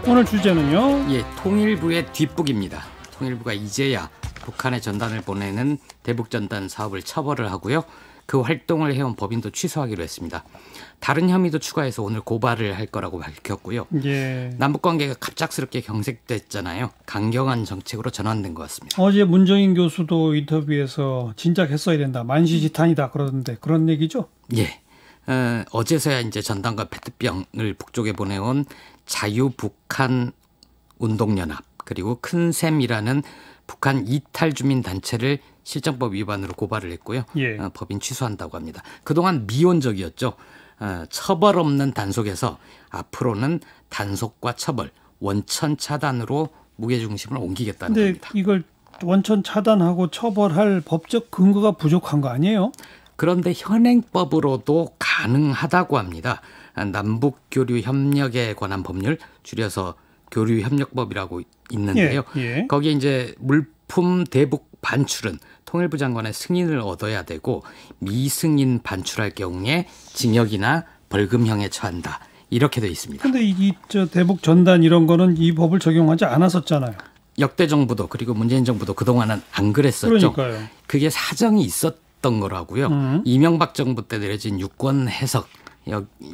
오늘 주제는요? 예, 통일부의 뒷북입니다. 통일부가 이제야 북한에 전단을 보내는 대북전단 사업을 처벌을 하고요. 그 활동을 해온 법인도 취소하기로 했습니다. 다른 혐의도 추가해서 오늘 고발을 할 거라고 밝혔고요. 예. 남북관계가 갑작스럽게 경색됐잖아요. 강경한 정책으로 전환된 것 같습니다. 어제 문정인 교수도 인터뷰에서 진작 했어야 된다. 만시지탄이다 그러던데 그런 얘기죠? 예. 어제서야 이제 전단과 페트병을 북쪽에 보내온 자유북한 운동연합 그리고 큰샘이라는 북한 이탈 주민 단체를 실정법 위반으로 고발을 했고요. 예. 법인 취소한다고 합니다. 그동안 미온적이었죠. 처벌 없는 단속에서 앞으로는 단속과 처벌, 원천 차단으로 무게중심을 옮기겠다는 근데 겁니다. 이걸 원천 차단하고 처벌할 법적 근거가 부족한 거 아니에요? 그런데 현행법으로도 가능하다고 합니다. 남북교류협력에 관한 법률, 줄여서 교류협력법이라고 있는데요. 예. 거기에 이제 물품 대북 반출은 통일부 장관의 승인을 얻어야 되고 미승인 반출할 경우에 징역이나 벌금형에 처한다. 이렇게 돼 있습니다. 근데 저 대북 전단 이런 거는 이 법을 적용하지 않았었잖아요. 역대 정부도 그리고 문재인 정부도 그동안은 안 그랬었죠. 그러니까요. 그게 사정이 있었던 거라고요. 이명박 정부 때 내려진 유권 해석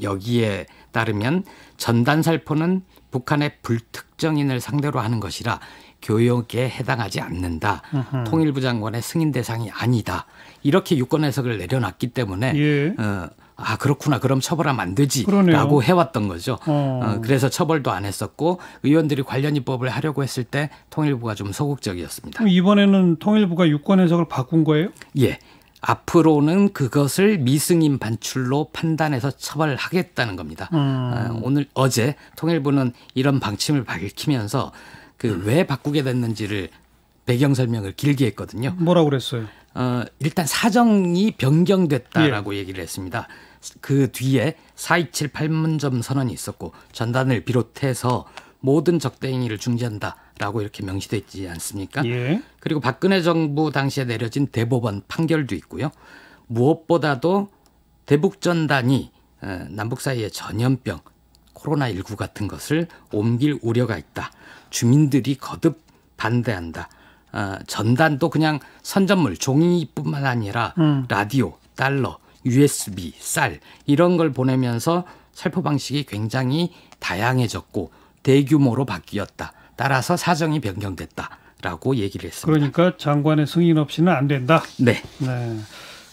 여기에 따르면 전단 살포는 북한의 불특정인을 상대로 하는 것이라 교역에 해당하지 않는다. 통일부 장관의 승인 대상이 아니다. 이렇게 유권 해석을 내려놨기 때문에 예. 그렇구나. 그럼 처벌하면 안 되지. 그러네요. 라고 해왔던 거죠. 그래서 처벌도 안 했었고 의원들이 관련 입법을 하려고 했을 때 통일부가 좀 소극적이었습니다. 그럼 이번에는 통일부가 유권 해석을 바꾼 거예요? 예. 앞으로는 그것을 미승인 반출로 판단해서 처벌하겠다는 겁니다. 어제 통일부는 이런 방침을 밝히면서 왜 바꾸게 됐는지를 배경 설명을 길게 했거든요. 뭐라고 그랬어요? 일단 사정이 변경됐다라고 얘기를 했습니다. 그 뒤에 4.27 판문점 선언이 있었고 전단을 비롯해서 모든 적대 행위를 중지한다라고 이렇게 명시돼 있지 않습니까? 예. 그리고 박근혜 정부 당시에 내려진 대법원 판결도 있고요. 무엇보다도 대북전단이 남북 사이의 전염병, 코로나19 같은 것을 옮길 우려가 있다. 주민들이 거듭 반대한다. 전단도 그냥 선전물, 종이뿐만 아니라 라디오, 달러, USB, 쌀 이런 걸 보내면서 살포 방식이 굉장히 다양해졌고 대규모로 바뀌었다. 따라서 사정이 변경됐다라고 얘기를 했습니다. 그러니까 장관의 승인 없이는 안 된다. 네. 네.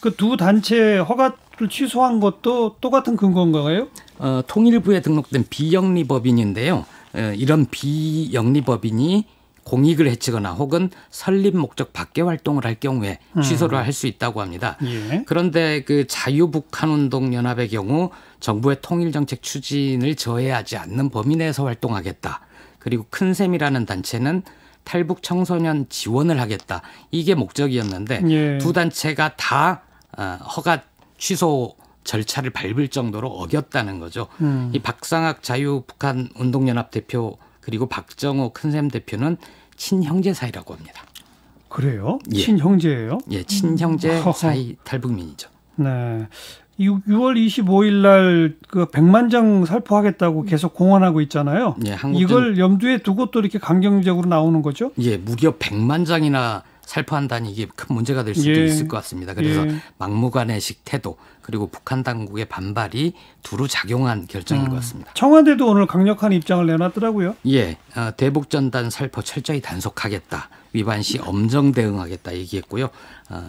그 두 단체 허가를 취소한 것도 똑같은 근거인가요? 통일부에 등록된 비영리법인인데요. 이런 비영리법인이 공익을 해치거나 혹은 설립 목적 밖의 활동을 할 경우에 취소를 할 수 있다고 합니다. 예. 그런데 그 자유북한운동연합의 경우 정부의 통일정책 추진을 저해하지 않는 범위 내에서 활동하겠다. 그리고 큰샘이라는 단체는 탈북 청소년 지원을 하겠다. 이게 목적이었는데 예. 두 단체가 다 허가 취소 절차를 밟을 정도로 어겼다는 거죠. 이 박상학 자유북한운동연합 대표 그리고 박정호 큰샘 대표는 친형제 사이라고 합니다. 그래요? 예. 친형제예요? 예, 친형제 사이 탈북민이죠. 네. 6월 25일 날 그 100만 장 살포하겠다고 계속 공언하고 있잖아요. 예, 이걸 염두에 두고 또 이렇게 강경적으로 나오는 거죠? 예, 무려 100만 장이나 살포한다니 이게 큰 문제가 될 수도 있을 것 같습니다. 그래서 막무가내식 태도 그리고 북한 당국의 반발이 두루 작용한 결정인 것 같습니다. 청와대도 오늘 강력한 입장을 내놨더라고요. 예, 대북전단 살포 철저히 단속하겠다. 위반 시 엄정 대응하겠다 얘기했고요.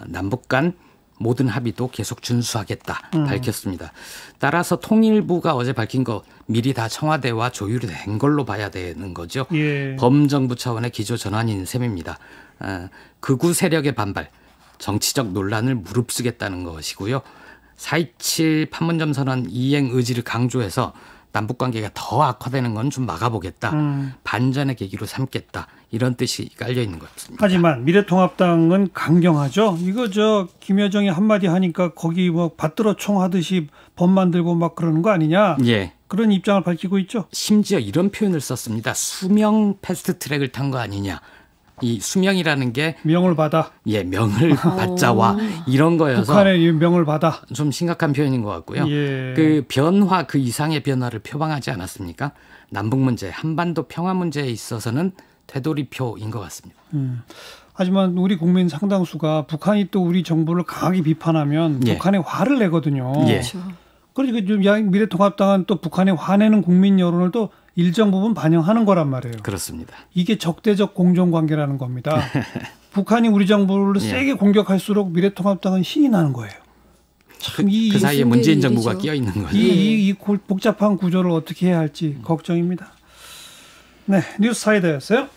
남북 간 모든 합의도 계속 준수하겠다 밝혔습니다. 따라서 통일부가 어제 밝힌 거 미리 다 청와대와 조율이 된 걸로 봐야 되는 거죠. 예. 범정부 차원의 기조 전환인 셈입니다. 극우 세력의 반발, 정치적 논란을 무릅쓰겠다는 것이고요. 4.27 판문점 선언 이행 의지를 강조해서 남북관계가 더 악화되는 건 좀 막아보겠다. 반전의 계기로 삼겠다. 이런 뜻이 깔려 있는 것 같습니다. 하지만 미래통합당은 강경하죠. 이거 김여정이 한마디 하니까 거기 뭐 받들어 총 하듯이 법 만들고 막 그러는 거 아니냐. 예. 그런 입장을 밝히고 있죠. 심지어 이런 표현을 썼습니다. 수명 패스트트랙을 탄 거 아니냐. 이 수명이라는 게 명을 받아. 예, 명을 받자와 이런 거여서 북한의 명을 받아. 좀 심각한 표현인 것 같고요. 예. 그 변화 그 이상의 변화를 표방하지 않았습니까? 남북 문제, 한반도 평화 문제에 있어서는 되돌이표인 것 같습니다. 하지만 우리 국민 상당수가 북한이 또 우리 정부를 강하게 비판하면 예. 북한에 화를 내거든요. 예. 그렇죠. 그러니까 미래통합당은 또 북한에 화내는 국민 여론을 또 일정 부분 반영하는 거란 말이에요. 그렇습니다. 이게 적대적 공정관계라는 겁니다. 북한이 우리 정부를 예. 세게 공격할수록 미래통합당은 신이 나는 거예요. 참 그 사이에 문재인 정부가 일이죠. 끼어 있는 거예요. 이 복잡한 구조를 어떻게 해야 할지 걱정입니다. 네, 뉴스 사이드였어요.